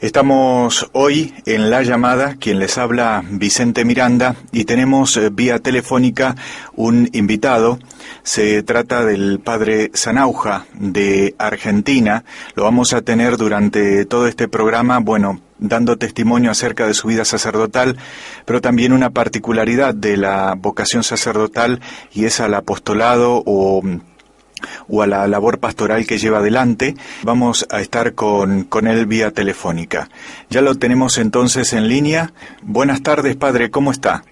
Estamos hoy en La Llamada, quien les habla Vicente Miranda, y tenemos vía telefónica un invitado. Se trata del padre Sanauja de Argentina. Lo vamos a tener durante todo este programa, dando testimonio acerca de su vida sacerdotal, pero también una particularidad de la vocación sacerdotal, y es al apostolado o a la labor pastoral que lleva adelante. Vamos a estar con él vía telefónica. Ya lo tenemos entonces en línea. Buenas tardes, padre, ¿cómo está?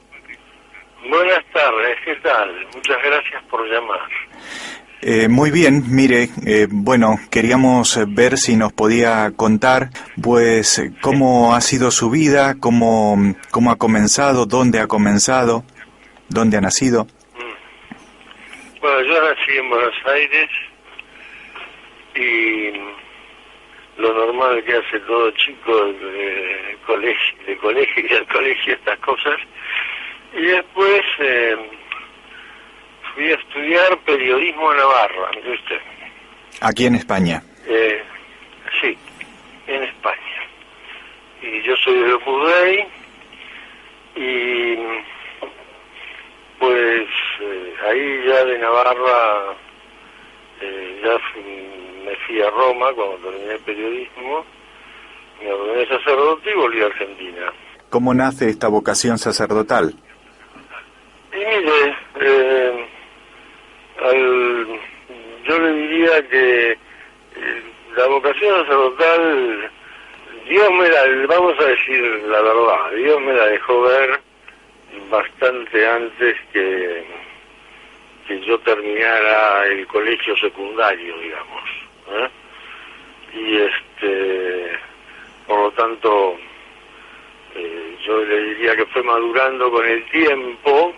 Buenas tardes, ¿qué tal? Muchas gracias por llamar. Muy bien, mire, queríamos ver si nos podía contar, cómo ha sido su vida, cómo ha comenzado, dónde ha comenzado, dónde ha nacido. Bueno, yo nací en Buenos Aires y lo normal que hace todo chico de colegio y al colegio, estas cosas. Y después fui a estudiar periodismo en Navarra, ¿me usted? Aquí en España. Sí, en España. Y yo soy de Opus Dei y ahí ya de Navarra me fui a Roma cuando terminé periodismo, me ordené sacerdote y volví a Argentina. ¿Cómo nace esta vocación sacerdotal? Y mire, yo le diría que la vocación sacerdotal, vamos a decir la verdad, Dios me la dejó ver bastante antes que yo terminara el colegio secundario, digamos, y por lo tanto yo le diría que fue madurando con el tiempo.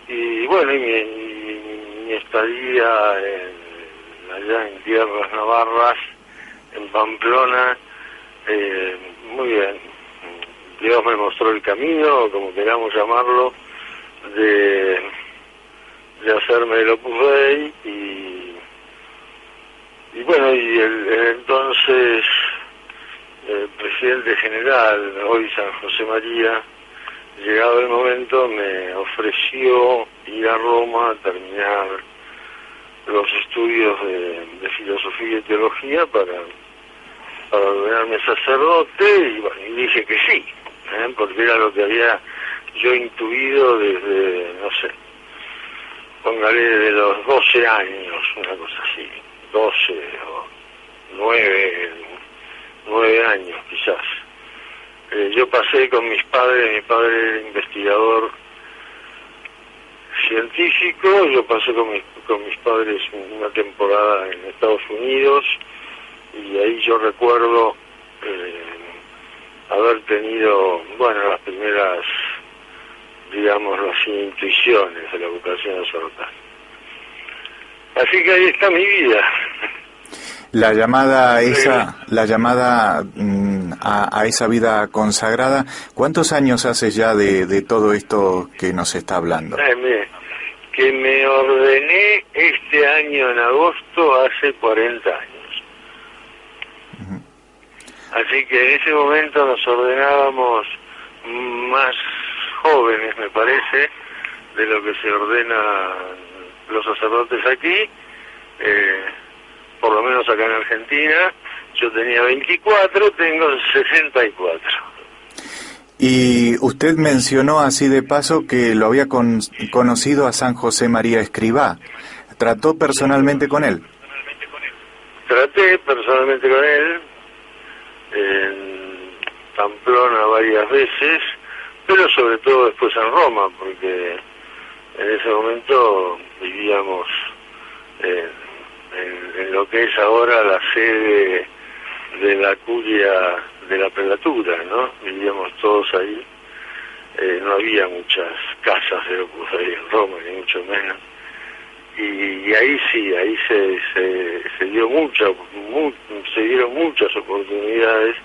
Y bueno, mi estadía allá en tierras navarras, en Pamplona, muy bien. Dios me mostró el camino, como queramos llamarlo, de hacerme el Opus Dei y bueno, y el entonces presidente general, hoy San José María, llegado el momento, me ofreció ir a Roma a terminar los estudios de filosofía y teología para ordenarme sacerdote, y dije que sí, porque era lo que había yo intuido desde, no sé, póngale desde los 12 años, una cosa así, 12 o 9 años quizás. Yo pasé con mis padres, mi padre era investigador científico, yo pasé con mis padres una temporada en Estados Unidos, y ahí yo recuerdo haber tenido, las primeras, digamos, las intuiciones de la vocación sacerdotal. Así que ahí está mi vida. La llamada a esa vida consagrada, ¿cuántos años hace ya de todo esto que nos está hablando? Que me ordené este año en agosto, hace 40 años. Uh-huh. Así que en ese momento nos ordenábamos más jóvenes, me parece, de lo que se ordena los sacerdotes aquí, por lo menos acá en Argentina. Yo tenía 24, tengo 64. Y usted mencionó así de paso que lo había conocido a San José María Escrivá. ¿Trató personalmente con él? Traté personalmente con él en Pamplona varias veces, pero sobre todo después en Roma, porque en ese momento vivíamos en lo que es ahora la sede de la curia de la prelatura, ¿no? Vivíamos todos ahí. No había muchas casas de Opus Dei en Roma, ni mucho menos. Y ahí sí, ahí se dieron muchas oportunidades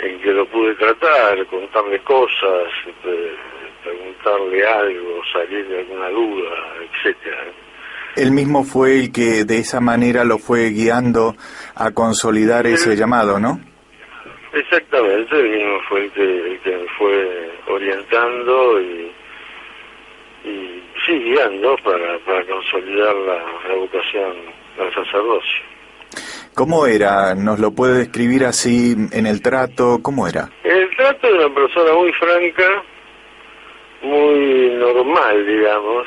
en que lo pude tratar, contarle cosas, preguntarle algo, salir de alguna duda, etcétera. Él mismo fue el que de esa manera lo fue guiando a consolidar ese llamado, ¿no? Exactamente, el mismo fue el que me fue orientando y sí, guiando para consolidar la vocación al sacerdocio. ¿Cómo era? ¿Nos lo puede describir así en el trato? ¿Cómo era? El trato de una persona muy franca, muy normal, digamos,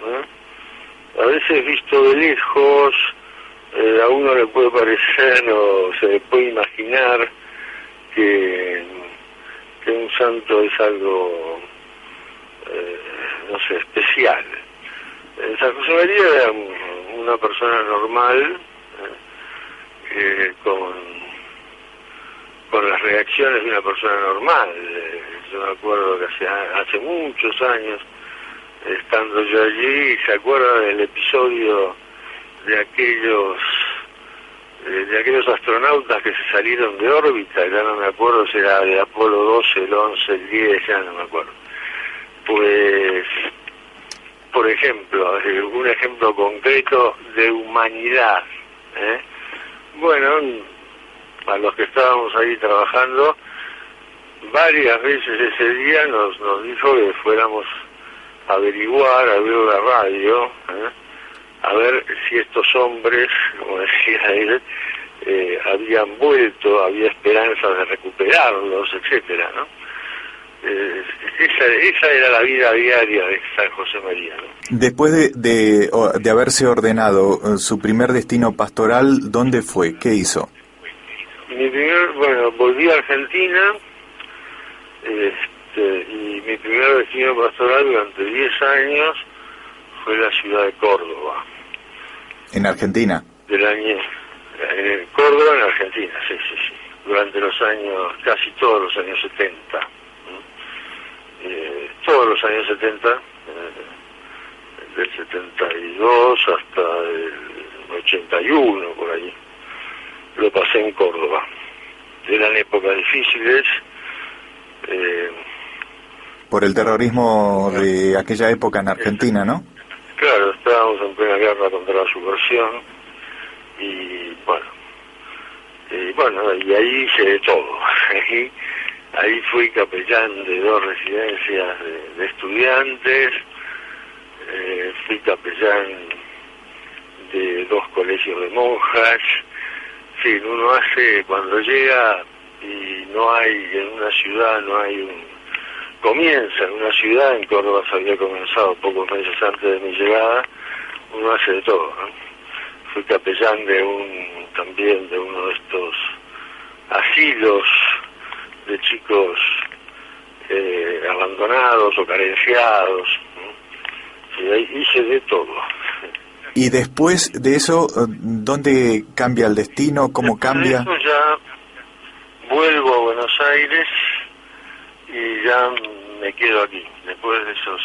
¿no? A veces visto de lejos, a uno le puede parecer o se le puede imaginar que un santo es algo, no sé, especial. San José María era una persona normal, con las reacciones de una persona normal. Yo me acuerdo que hace muchos años, estando yo allí, se acuerda del episodio de aquellos astronautas que se salieron de órbita, ya no me acuerdo si era de Apolo 12, el 11, el 10, ya no me acuerdo. Pues, por ejemplo, un ejemplo concreto de humanidad, bueno, a los que estábamos ahí trabajando, varias veces ese día nos dijo que fuéramos a averiguar, a ver la radio, a ver si estos hombres, como decía él, habían vuelto, había esperanzas de recuperarlos, etcétera, ¿no? Esa era la vida diaria de San José María, ¿no? Después de haberse ordenado su primer destino pastoral, ¿dónde fue? ¿Qué hizo? Volví a Argentina, y mi primer destino pastoral durante 10 años fue la ciudad de Córdoba. ¿En Argentina? Córdoba, en Argentina, sí. Durante los años, casi todos los años 70. Todos los años 70, del 72 hasta el 81, por allí. Lo pasé en Córdoba. Eran épocas difíciles. Por el terrorismo de aquella época en Argentina, ¿no? Claro, estábamos en plena guerra contra la subversión y y ahí hice de todo. Ahí fui capellán de 2 residencias de estudiantes, fui capellán de 2 colegios de monjas. Sí, uno hace, cuando llega y no hay, en una ciudad no hay comienza en una ciudad, en Córdoba se había comenzado pocos meses antes de mi llegada, uno hace de todo, ¿no? Fui capellán también de uno de estos asilos de chicos abandonados o carenciados, ¿no? Sí, ahí hice de todo. Y después de eso, ¿dónde cambia el destino? ¿Cómo cambia? Después de eso ya vuelvo a Buenos Aires y ya me quedo aquí. Después de esos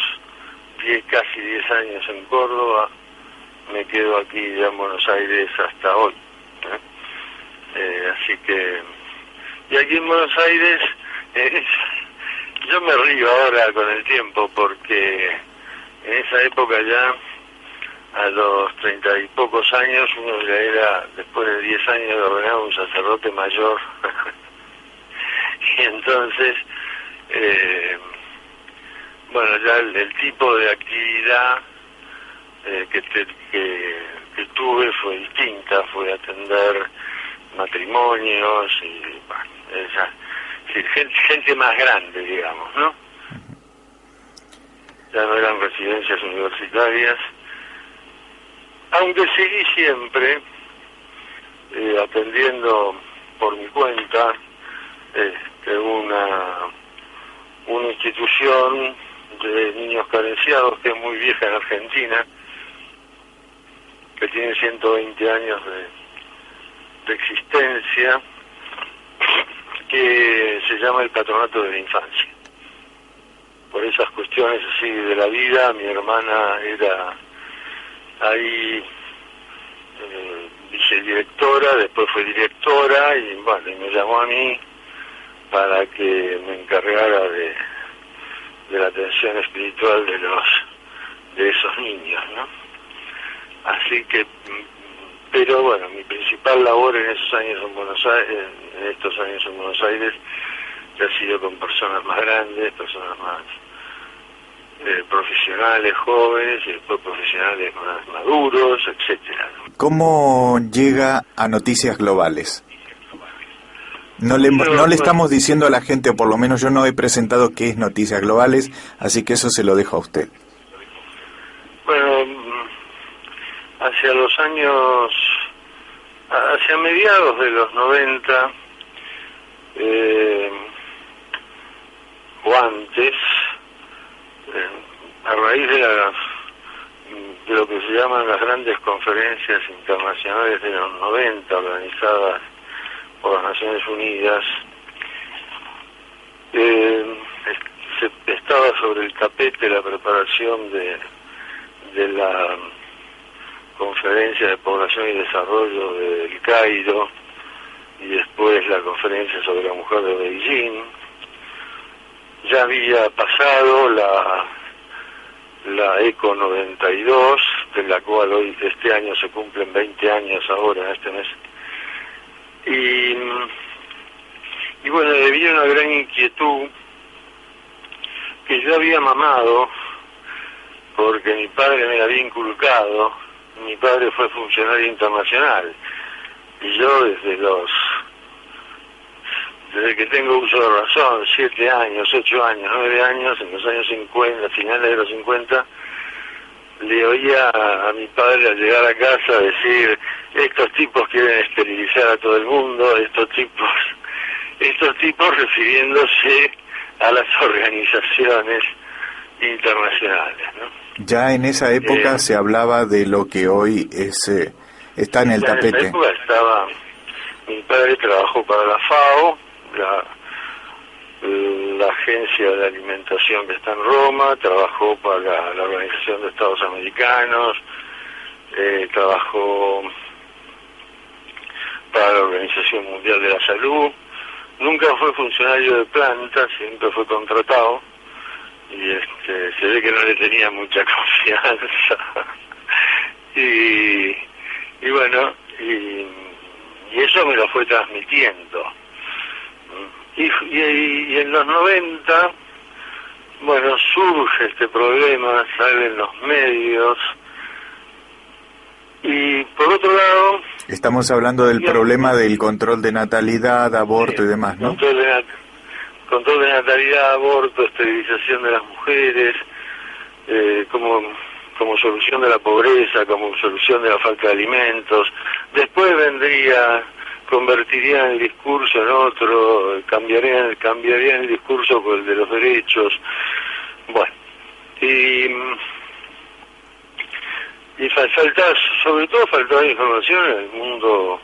casi 10 años en Córdoba, me quedo aquí ya en Buenos Aires hasta hoy. Así que, y aquí en Buenos Aires, yo me río ahora con el tiempo porque en esa época ya, a los 30 y pocos años, uno ya era, después de 10 años de ordenado, un sacerdote mayor. Y entonces, ya el tipo de actividad que tuve fue distinta, fue atender matrimonios y gente más grande, digamos, ¿no? Ya no eran residencias universitarias, aunque seguí siempre atendiendo por mi cuenta una institución de niños carenciados que es muy vieja en Argentina, que tiene 120 años de existencia, que se llama el Patronato de la Infancia. Por esas cuestiones así de la vida, mi hermana era ahí vicedirectora, después fue directora y me llamó a mí para que me encargara de la atención espiritual de esos niños, ¿no? Así que pero bueno, mi principal labor en esos años en Buenos Aires, en estos años en Buenos Aires, ha sido con personas más grandes, personas más profesionales jóvenes y después profesionales más maduros, etcétera. ¿Cómo llega a Noticias Globales? No le estamos diciendo a la gente, o por lo menos yo no he presentado qué es Noticias Globales, así que eso se lo dejo a usted. Bueno, hacia mediados de los 90, o antes, a raíz de lo que se llaman las grandes conferencias internacionales de los 90, organizadas por las Naciones Unidas, estaba sobre el tapete la preparación de la Conferencia de Población y Desarrollo del Cairo y después la Conferencia sobre la Mujer de Beijing. Ya había pasado la ECO 92, de la cual este año se cumplen 20 años ahora, en este mes. Y bueno, había una gran inquietud que yo había mamado, porque mi padre me la había inculcado. Mi padre fue funcionario internacional, y yo desde que tengo uso de razón, 7 años, 8 años, 9 años, en los años 50, finales de los 50, le oía a mi padre al llegar a casa decir: estos tipos quieren esterilizar a todo el mundo, estos tipos refiriéndose a las organizaciones internacionales, ¿no? Ya en esa época se hablaba de lo que hoy está en el tapete. En esa época mi padre trabajó para la FAO, la Agencia de Alimentación que está en Roma, trabajó para la Organización de Estados Americanos, trabajó para la Organización Mundial de la Salud. Nunca fue funcionario de planta, siempre fue contratado, y se ve que no le tenía mucha confianza. y bueno, y eso me lo fue transmitiendo. Y en los 90, bueno, surge este problema, salen los medios, y por otro lado... Estamos hablando del problema del control de natalidad, aborto y demás, ¿no? Control de natalidad, aborto, esterilización de las mujeres, como solución de la pobreza, como solución de la falta de alimentos. Después convertirían el discurso en otro, cambiarían el discurso por el de los derechos. Bueno, y sobre todo faltaba información en el mundo,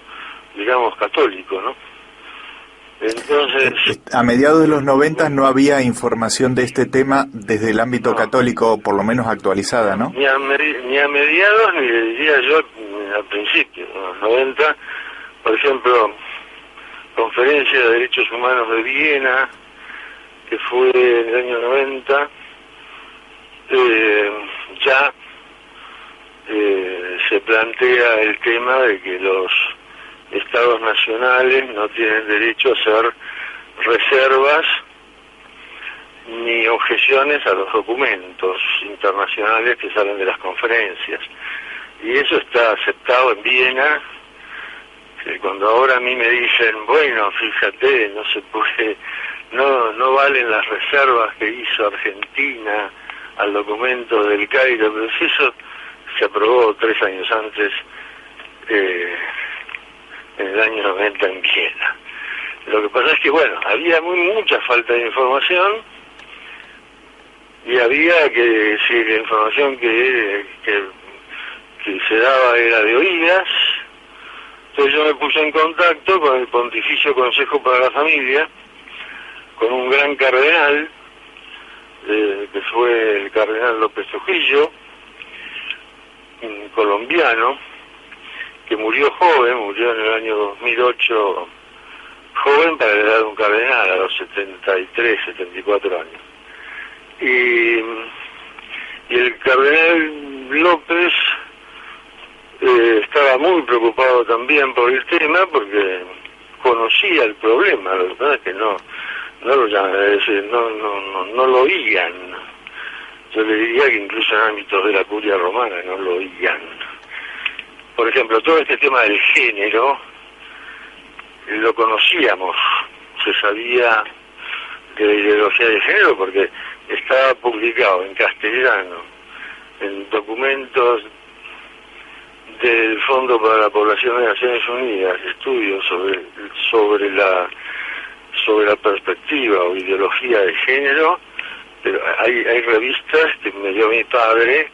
digamos, católico, ¿no? Entonces, a mediados de los 90 no había información de este tema desde el ámbito católico, por lo menos actualizada, ¿no? Ni a mediados, ni le diría yo al principio, en los 90, por ejemplo, Conferencia de Derechos Humanos de Viena, que fue en el año 90, ya se plantea el tema de que los estados nacionales no tienen derecho a hacer reservas ni objeciones a los documentos internacionales que salen de las conferencias. Y eso está aceptado en Viena. Cuando ahora a mí me dicen, bueno, fíjate, no se puede, no valen las reservas que hizo Argentina al documento del Cairo, pero si eso se aprobó 3 años antes, en el año 90 en Viena. Lo que pasa es que, bueno, había mucha falta de información, y había que, si la información que se daba era de oídas. Entonces yo me puse en contacto con el Pontificio Consejo para la Familia, con un gran cardenal, que fue el cardenal López Trujillo, un colombiano, que murió joven, murió en el año 2008, joven para la edad de un cardenal, a los 73, 74 años. Y el cardenal López estaba muy preocupado también por el tema porque conocía el problema. La verdad es que no lo llaman, es decir, no lo oían. Yo le diría que incluso en ámbitos de la curia romana no lo oían. Por ejemplo, todo este tema del género lo conocíamos, se sabía de la ideología de género porque estaba publicado en castellano en documentos del Fondo para la Población de Naciones Unidas, estudios sobre la perspectiva o ideología de género, pero hay revistas que me dio mi padre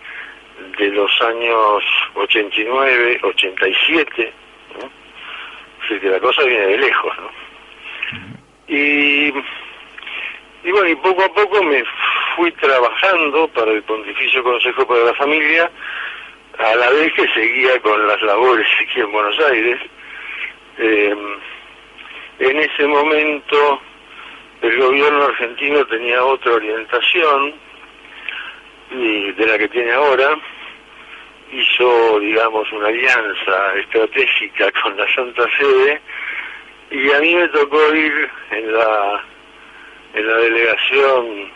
de los años 89, 87, ¿no? Así que la cosa viene de lejos, ¿no? Y bueno, y poco a poco me fui trabajando para el Pontificio Consejo para la Familia, a la vez que seguía con las labores aquí en Buenos Aires. En ese momento el gobierno argentino tenía otra orientación de la que tiene ahora. Hizo, digamos, una alianza estratégica con la Santa Sede, y a mí me tocó ir en la delegación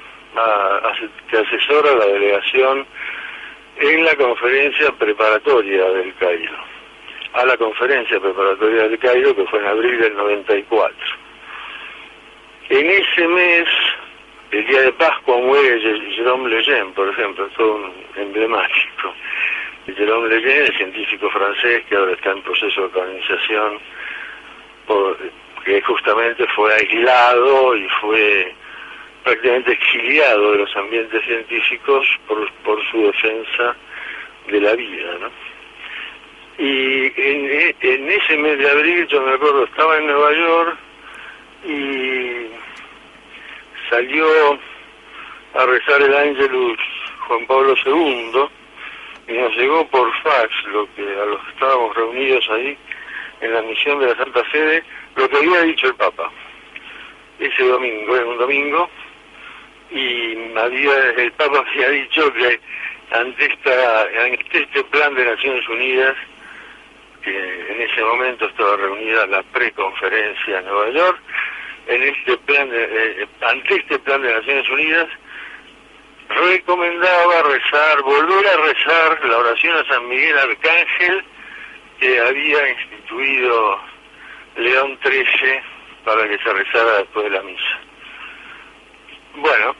que asesora la delegación en la conferencia preparatoria del Cairo, a la conferencia preparatoria del Cairo, que fue en abril del 94. En ese mes, el día de Pascua, muere Jérôme Lejeune, por ejemplo, todo un emblemático. Jérôme Lejeune, el científico francés que ahora está en proceso de canonización, que justamente fue aislado y fue prácticamente exiliado de los ambientes científicos por su defensa de la vida, ¿no? Y en ese mes de abril, yo me acuerdo, estaba en Nueva York y salió a rezar el Ángelus Juan Pablo II, y nos llegó por fax, a los que estábamos reunidos ahí en la misión de la Santa Sede, lo que había dicho el Papa ese domingo, era un domingo, y el Papa había dicho que ante este plan de Naciones Unidas, que en ese momento estaba reunida la preconferencia en Nueva York, ante este plan de Naciones Unidas, recomendaba volver a rezar la oración a San Miguel Arcángel que había instituido León XIII para que se rezara después de la misa. Bueno,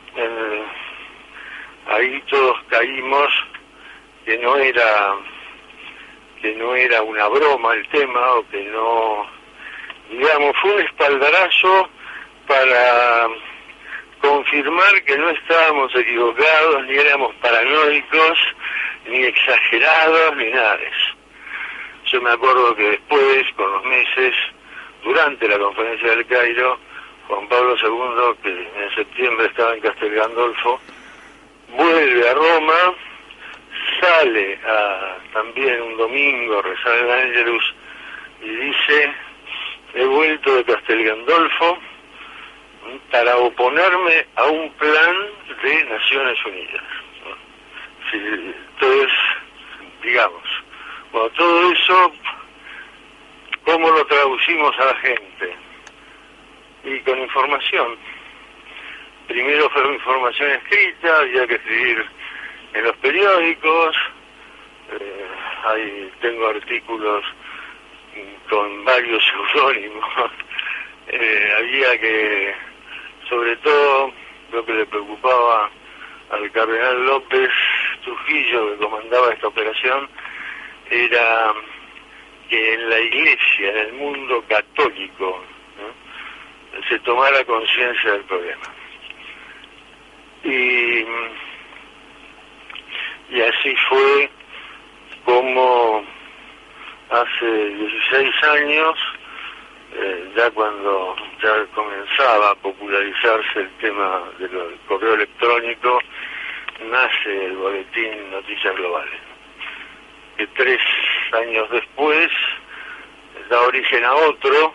ahí todos caímos que no era una broma el tema, o que no, digamos, fue un espaldarazo para confirmar que no estábamos equivocados, ni éramos paranoicos, ni exagerados, ni nada de eso. Yo me acuerdo que después, con los meses, durante la conferencia del Cairo, Juan Pablo II, que en septiembre estaba en Castel Gandolfo, vuelve a Roma, sale también un domingo a rezar el Ángelus y dice: he vuelto de Castel Gandolfo para oponerme a un plan de Naciones Unidas. Sí, entonces, digamos, bueno, todo eso, ¿cómo lo traducimos a la gente? Y con información. Primero fue información escrita, había que escribir en los periódicos, ahí tengo artículos con varios seudónimos. Había que, sobre todo, lo que le preocupaba al cardenal López Trujillo, que comandaba esta operación, era que en la Iglesia, en el mundo católico, ¿no?, se tomara conciencia del problema. Y así fue como hace 16 años, ya cuando ya comenzaba a popularizarse el tema del correo electrónico, nace el boletín Noticias Globales, que 3 años después da origen a otro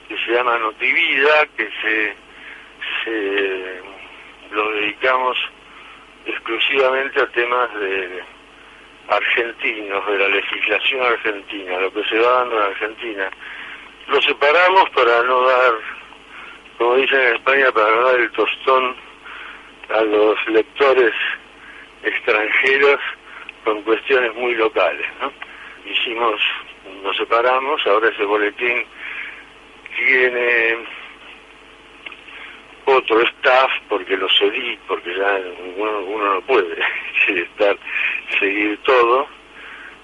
que se llama Notivida, que lo dedicamos exclusivamente a temas argentinos, de la legislación argentina, lo que se va dando en Argentina. Lo separamos para no dar, como dicen en España, para no dar el tostón a los lectores extranjeros con cuestiones muy locales, ¿no? Nos separamos, ahora ese boletín tiene otro staff, porque lo cedí, porque ya uno no puede seguir todo.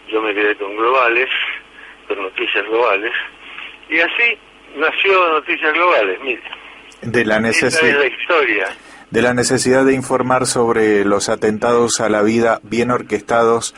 Yo me quedé con Globales, con Noticias Globales, y así nació Noticias Globales, mire. De la Esa es la historia. De la necesidad de informar sobre los atentados a la vida bien orquestados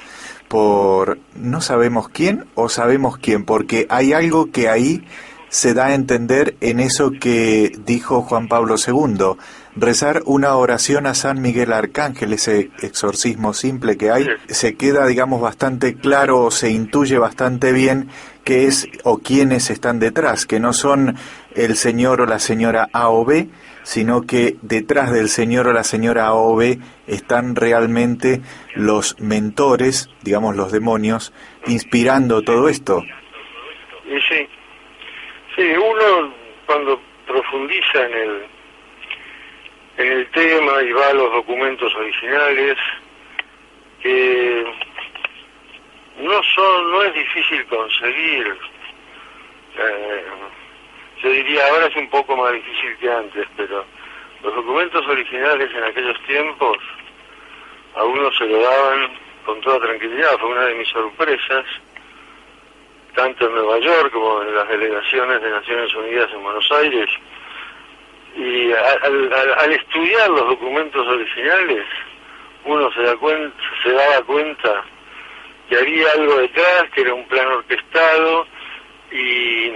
por no sabemos quién o sabemos quién, porque hay algo que ahí se da a entender en eso que dijo Juan Pablo II, rezar una oración a San Miguel Arcángel, ese exorcismo simple que hay, se queda, digamos, bastante claro, o se intuye bastante bien qué es o quiénes están detrás, que no son el señor o la señora A o B, sino que detrás del señor o la señora A o B están realmente los mentores, digamos los demonios, inspirando todo esto. Y sí, uno cuando profundiza en el tema y va a los documentos originales, que no es difícil conseguir. Yo diría ahora es un poco más difícil que antes, pero los documentos originales en aquellos tiempos a uno se lo daban con toda tranquilidad. Fue una de mis sorpresas, tanto en Nueva York como en las delegaciones de Naciones Unidas en Buenos Aires. Y al estudiar los documentos originales, uno se daba cuenta que había algo detrás, que era un plan orquestado, y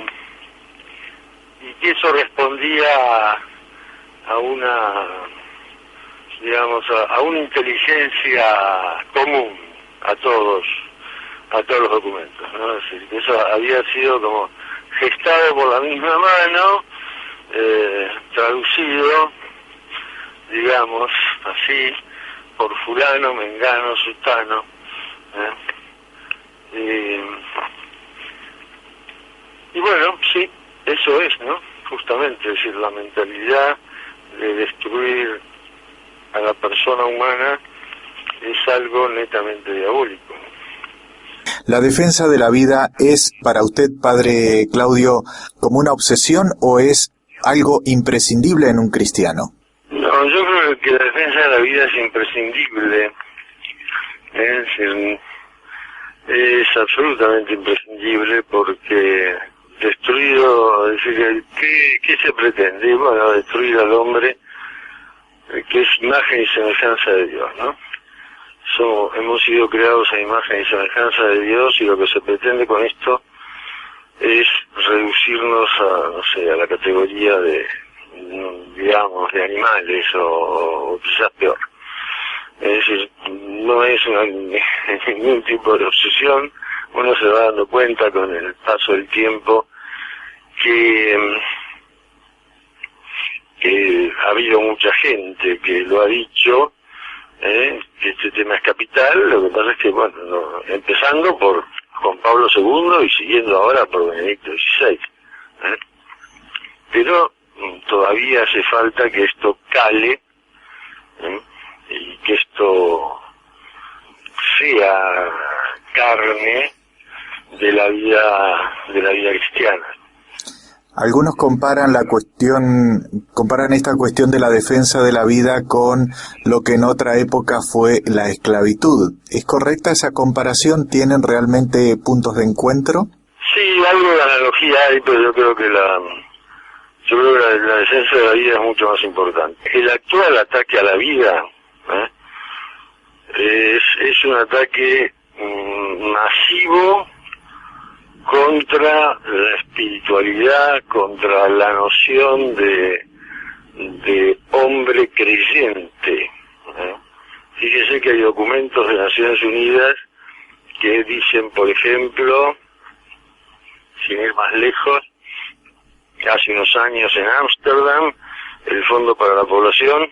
que eso respondía a una, digamos, a una inteligencia común a todos los documentos, ¿no? Es decir, que eso había sido como gestado por la misma mano, traducido, digamos, así, por fulano, mengano, sutano, y bueno, sí, eso es, ¿no? Justamente, es decir, la mentalidad de destruir a la persona humana es algo netamente diabólico. ¿La defensa de la vida es para usted, padre Claudio, como una obsesión o es algo imprescindible en un cristiano? No, yo creo que la defensa de la vida es imprescindible. Es decir, es absolutamente imprescindible porque destruido, es decir, ¿qué se pretende? Bueno, destruir al hombre que es imagen y semejanza de Dios, ¿no? Hemos sido creados a imagen y semejanza de Dios, y lo que se pretende con esto es reducirnos a la categoría de, digamos, de animales o quizás peor. Es decir, no es ningún tipo de obsesión. Uno se va dando cuenta con el paso del tiempo que ha habido mucha gente que lo ha dicho, que este tema es capital. Lo que pasa es que, bueno, empezando por Juan Pablo II y siguiendo ahora por Benedicto XVI, pero todavía hace falta que esto cale, y que esto sea carne de la vida cristiana. Algunos comparan esta cuestión de la defensa de la vida con lo que en otra época fue la esclavitud. ¿Es correcta esa comparación? ¿Tienen realmente puntos de encuentro? Sí, algo de analogía hay, pero yo creo que la defensa de la vida es mucho más importante. El actual ataque a la vida es un ataque masivo contra la espiritualidad, contra la noción de hombre creyente. Fíjese que hay documentos de Naciones Unidas que dicen, por ejemplo, sin ir más lejos, hace unos años en Ámsterdam, el Fondo para la Población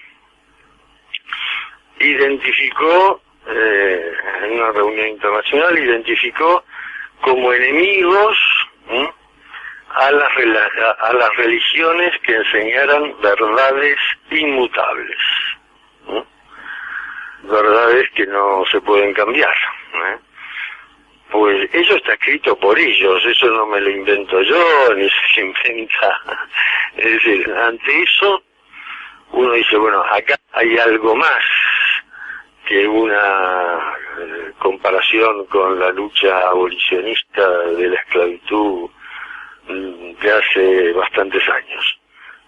identificó en una reunión internacional, identificó como enemigos a las religiones que enseñaran verdades inmutables, verdades que no se pueden cambiar. Pues eso está escrito por ellos, eso no me lo invento yo, ni se inventa. Es decir, ante eso uno dice, bueno, acá hay algo más que una comparación con la lucha abolicionista de la esclavitud de hace bastantes años.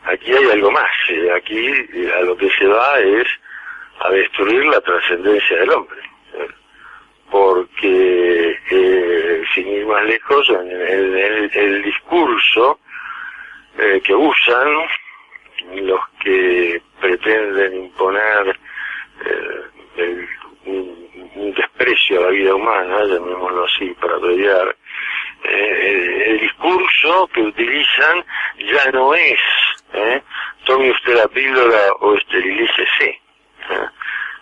Aquí hay algo más, aquí a lo que se va es a destruir la trascendencia del hombre, porque sin ir más lejos, el discurso que usan los que pretenden imponer un desprecio a la vida humana, llamémoslo así para abreviar, el discurso que utilizan ya no es tome usted la píldora o esterilícese.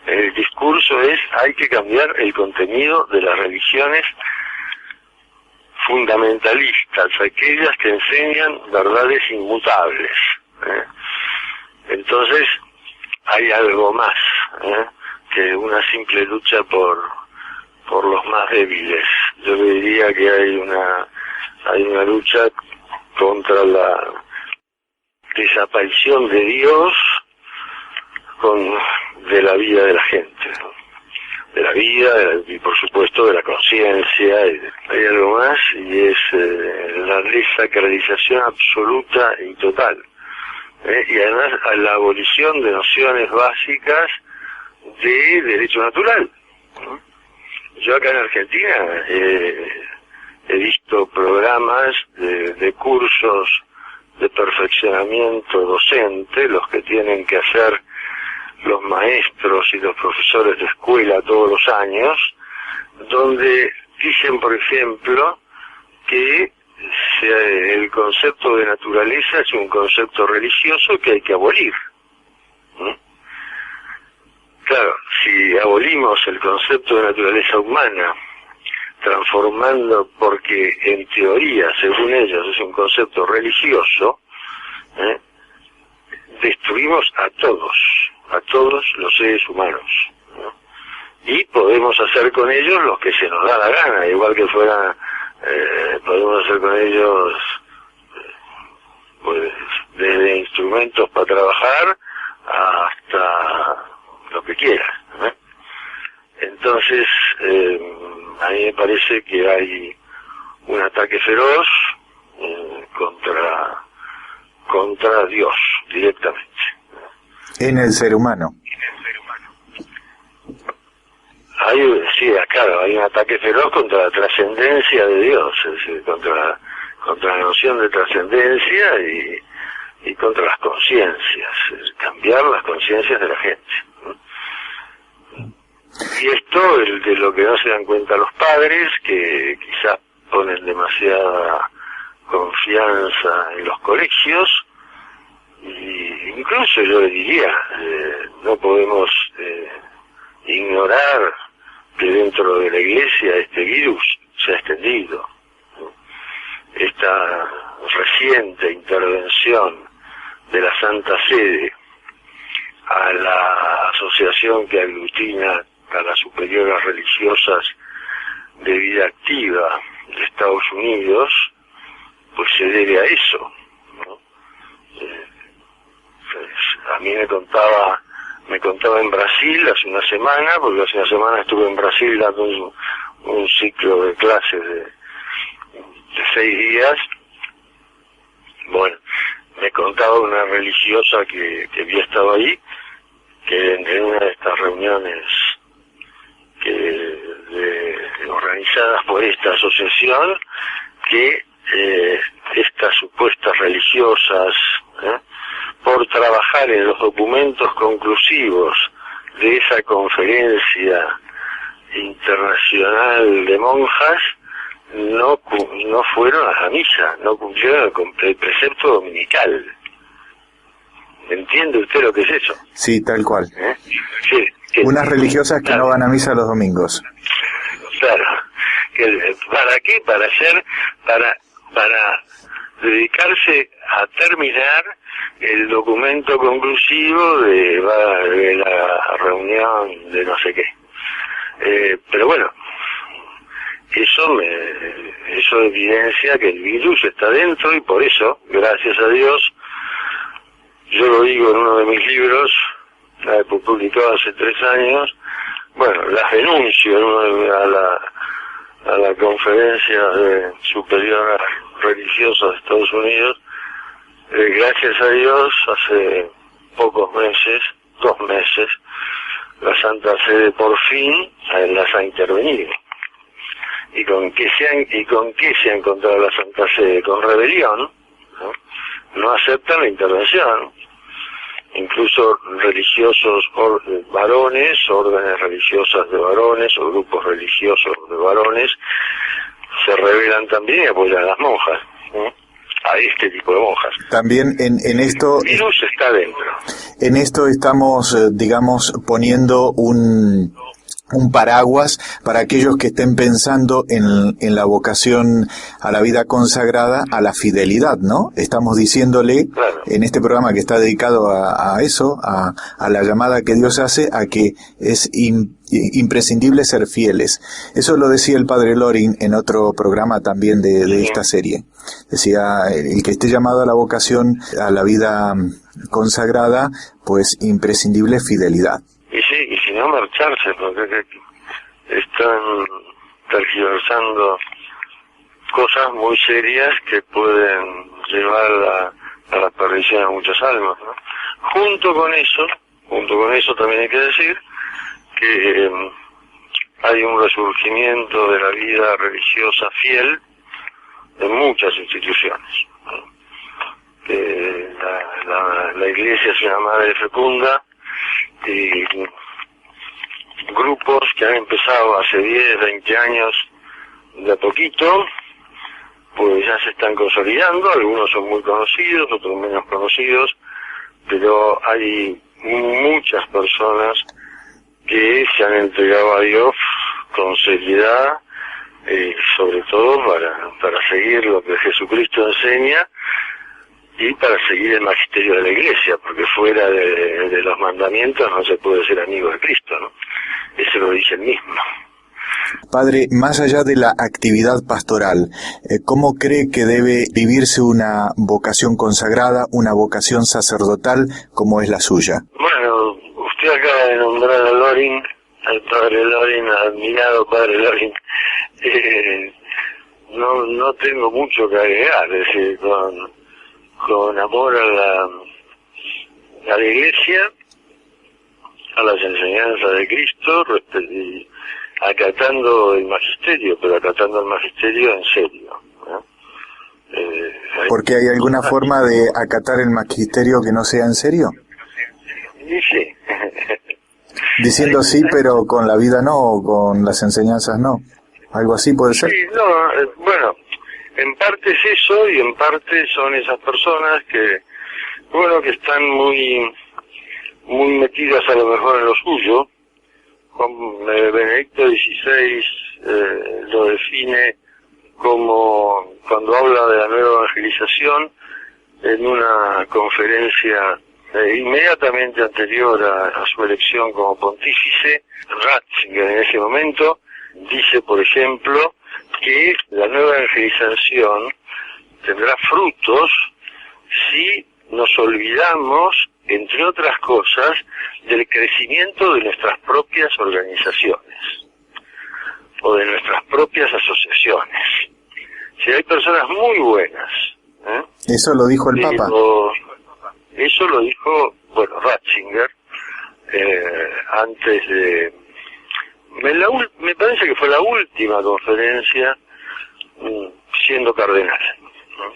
El discurso es hay que cambiar el contenido de las religiones fundamentalistas, aquellas que enseñan verdades inmutables. Entonces hay algo más que una simple lucha por los más débiles. Yo le diría que hay una lucha contra la desaparición de Dios de la vida de la gente, ¿no? De la vida y por supuesto de la conciencia. Hay algo más y es la desacralización absoluta y total, y además a la abolición de nociones básicas de derecho natural, ¿no? Yo acá en Argentina he visto programas de cursos de perfeccionamiento docente, los que tienen que hacer los maestros y los profesores de escuela todos los años, donde dicen, por ejemplo, que el concepto de naturaleza es un concepto religioso que hay que abolir. Claro, si abolimos el concepto de naturaleza humana, transformando, porque en teoría, según ellos, es un concepto religioso, destruimos a todos los seres humanos, ¿no? Y podemos hacer con ellos lo que se nos da la gana, igual que fuera, podemos hacer con ellos pues desde instrumentos para trabajar hasta lo que quieras, ¿no? Entonces a mí me parece que hay un ataque feroz contra Dios directamente. En el ser humano. Claro, hay un ataque feroz contra la trascendencia de Dios, es decir, contra la noción de trascendencia y contra las conciencias, cambiar las conciencias de la gente. Y esto es de lo que no se dan cuenta los padres, que quizás ponen demasiada confianza en los colegios, y incluso yo le diría, no podemos ignorar que dentro de la Iglesia este virus se ha extendido. Esta reciente intervención de la Santa Sede a la asociación que aglutina a las superiores religiosas de vida activa de Estados Unidos, pues se debe a eso, ¿no? A mí me contaba en Brasil hace una semana, porque hace una semana estuve en Brasil dando un ciclo de clases de 6 días. Bueno, me contaba una religiosa que había estado ahí, que en una de estas reuniones organizadas por esta asociación, que estas supuestas religiosas, por trabajar en los documentos conclusivos de esa conferencia internacional de monjas, no fueron a la misa, no cumplieron el precepto dominical. ¿Entiende usted lo que es eso? Sí, tal cual. Sí, Unas religiosas que no van a misa los domingos. Claro. ¿Para qué? Para dedicarse a terminar el documento conclusivo de la reunión de no sé qué. Pero bueno, eso evidencia que el virus está dentro, y por eso, gracias a Dios, yo lo digo en uno de mis libros, publicado hace 3 años, bueno, las denuncio a la Conferencia Superior Religiosa de Estados Unidos. Gracias a Dios, hace pocos meses, 2 meses, la Santa Sede por fin las ha intervenido. ¿Y con qué se ha encontrado la Santa Sede? Con rebelión, ¿no? No aceptan la intervención. Incluso religiosos varones, órdenes religiosas de varones o grupos religiosos de varones se rebelan también y apoyan a las monjas, ¿no? A este tipo de monjas. También en esto... El virus está dentro. En esto estamos, digamos, poniendo un paraguas para aquellos que estén pensando en la vocación a la vida consagrada, a la fidelidad, ¿no? Estamos diciéndole, claro, en este programa que está dedicado a eso, a la llamada que Dios hace, a que es imprescindible ser fieles. Eso lo decía el padre Loring en otro programa también de esta serie. Decía, el que esté llamado a la vocación a la vida consagrada, pues imprescindible fidelidad. Y sí, y si no marcharse, porque están tergiversando cosas muy serias que pueden llevar a la perdición a muchas almas, ¿no? Junto con eso también hay que decir que hay un resurgimiento de la vida religiosa fiel en muchas instituciones, ¿no? Que la Iglesia es una madre fecunda, y grupos que han empezado hace 10, 20 años de a poquito, pues ya se están consolidando. Algunos son muy conocidos, otros menos conocidos, pero hay muchas personas que se han entregado a Dios con seriedad, sobre todo para seguir lo que Jesucristo enseña y para seguir el magisterio de la Iglesia, porque fuera de los mandamientos no se puede ser amigo de Cristo, ¿no? Eso lo dice él mismo. Padre, más allá de la actividad pastoral, ¿cómo cree que debe vivirse una vocación consagrada, una vocación sacerdotal como es la suya? Bueno, usted acaba de nombrar a Loring, al padre Loring, admirado padre Loring. No tengo mucho que agregar, es decir, con amor a la Iglesia, a las enseñanzas de Cristo, y acatando el magisterio, pero acatando el magisterio en serio, ¿no? ¿Porque hay alguna forma de acatar el magisterio que no sea en serio? Y sí. Diciendo sí, pero con la vida no, o con las enseñanzas no. ¿Algo así puede ser? Sí, no, bueno, en parte es eso, y en parte son esas personas que están muy metidas a lo mejor en lo suyo. Juan Benedicto XVI lo define como, cuando habla de la nueva evangelización, en una conferencia inmediatamente anterior a su elección como pontífice, Ratzinger en ese momento dice, por ejemplo, que la nueva evangelización tendrá frutos si nos olvidamos, entre otras cosas, del crecimiento de nuestras propias organizaciones o de nuestras propias asociaciones. Si hay personas muy buenas, eso lo dijo el Papa. Eso lo dijo, Ratzinger, antes de... Me parece que fue la última conferencia siendo cardenal, ¿no?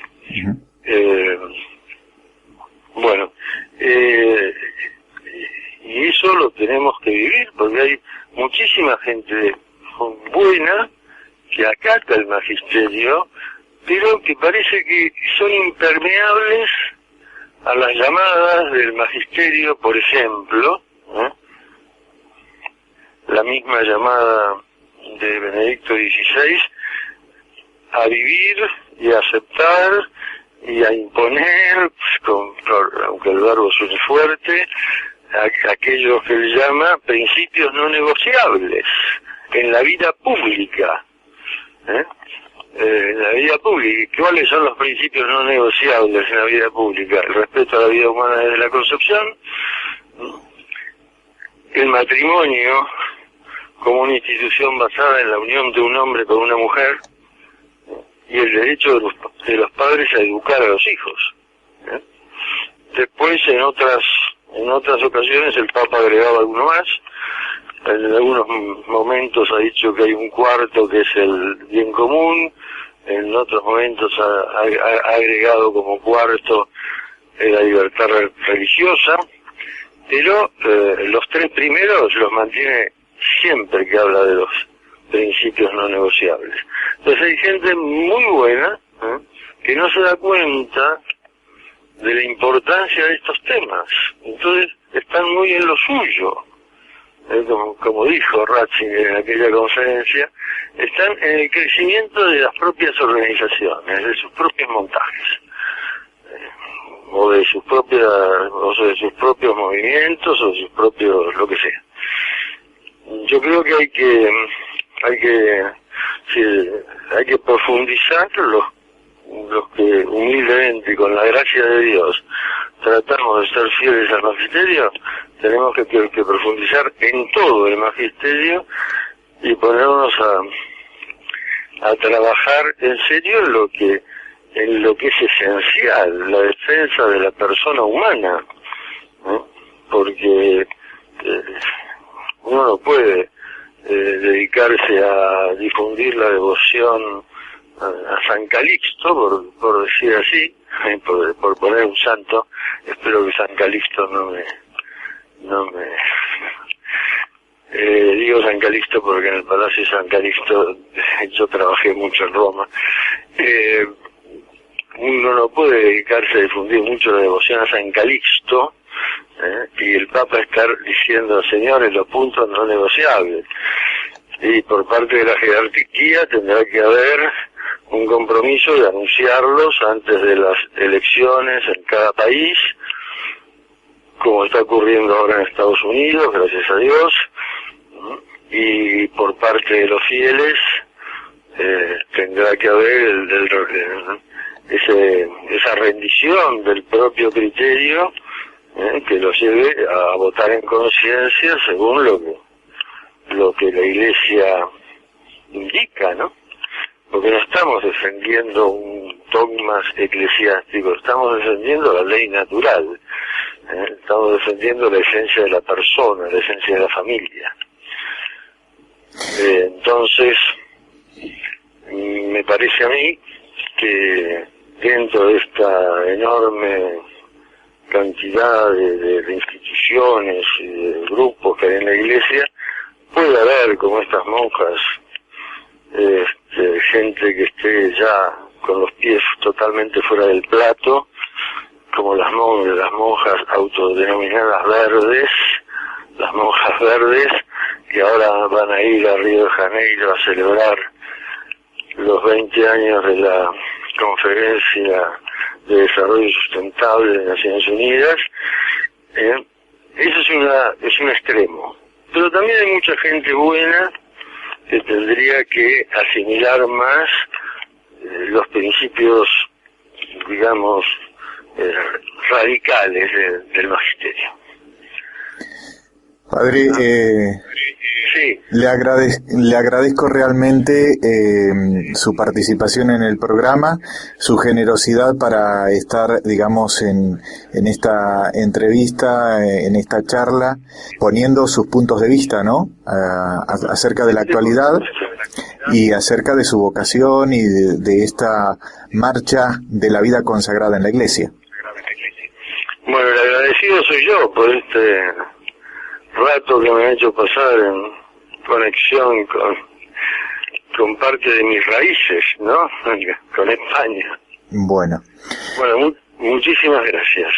Y eso lo tenemos que vivir, porque hay muchísima gente buena que acata el magisterio, pero que parece que son impermeables a las llamadas del magisterio, por ejemplo, la misma llamada de Benedicto XVI a vivir y a aceptar y a imponer, aunque el verbo suene fuerte, a aquellos que él llama principios no negociables en la vida pública. En la vida pública. ¿Cuáles son los principios no negociables en la vida pública? El respeto a la vida humana desde la concepción, el matrimonio como una institución basada en la unión de un hombre con una mujer, y el derecho de los padres a educar a los hijos. Después, en otras ocasiones, el Papa agregaba alguno más. En algunos momentos ha dicho que hay un cuarto que es el bien común, en otros momentos ha agregado como cuarto la libertad religiosa, pero los tres primeros los mantiene siempre que habla de los principios no negociables. Entonces hay gente muy buena que no se da cuenta de la importancia de estos temas, entonces están muy en lo suyo. Como dijo Ratzinger en aquella conferencia, están en el crecimiento de las propias organizaciones, de sus propios montajes, o de sus propios movimientos, o de sus propios lo que sea. Yo creo que hay que profundizar los que humildemente, con la gracia de Dios, tratamos de ser fieles al magisterio. Tenemos que profundizar en todo el magisterio y ponernos a trabajar en serio en lo que es esencial, la defensa de la persona humana, porque uno no puede dedicarse a difundir la devoción a San Calixto, por decir así, por poner un santo. Espero que San Calixto no me digo San Calixto porque en el Palacio de San Calixto yo trabajé mucho en Roma. Uno no puede dedicarse a difundir mucho la devoción a San Calixto y el Papa estar diciendo, señores, los puntos no negociables. Y por parte de la jerarquía tendrá que haber un compromiso de anunciarlos antes de las elecciones en cada país, como está ocurriendo ahora en Estados Unidos, gracias a Dios, y por parte de los fieles tendrá que haber esa rendición del propio criterio que los lleve a votar en conciencia según lo que la Iglesia indica, ¿no? Porque no estamos defendiendo un dogmas eclesiásticos, estamos defendiendo la ley natural, estamos defendiendo la esencia de la persona, la esencia de la familia. Entonces, me parece a mí que dentro de esta enorme cantidad de instituciones y de grupos que hay en la Iglesia, puede haber, como estas monjas, gente que esté ya con los pies totalmente fuera del plato, como las monjas autodenominadas verdes, las monjas verdes, que ahora van a ir a Río de Janeiro a celebrar los 20 años de la Conferencia de Desarrollo Sustentable de Naciones Unidas. Eso es un extremo. Pero también hay mucha gente buena que tendría que asimilar más los principios, digamos, radicales del magisterio. Padre, sí. le agradezco realmente su participación en el programa, su generosidad para estar, digamos, en esta entrevista, en esta charla, poniendo sus puntos de vista, ¿no? Acerca de la actualidad y acerca de su vocación y de esta marcha de la vida consagrada en la Iglesia. Bueno, el agradecido soy yo por este rato que me ha hecho pasar en conexión con parte de mis raíces, ¿no? Con España. Bueno, Muchísimas gracias.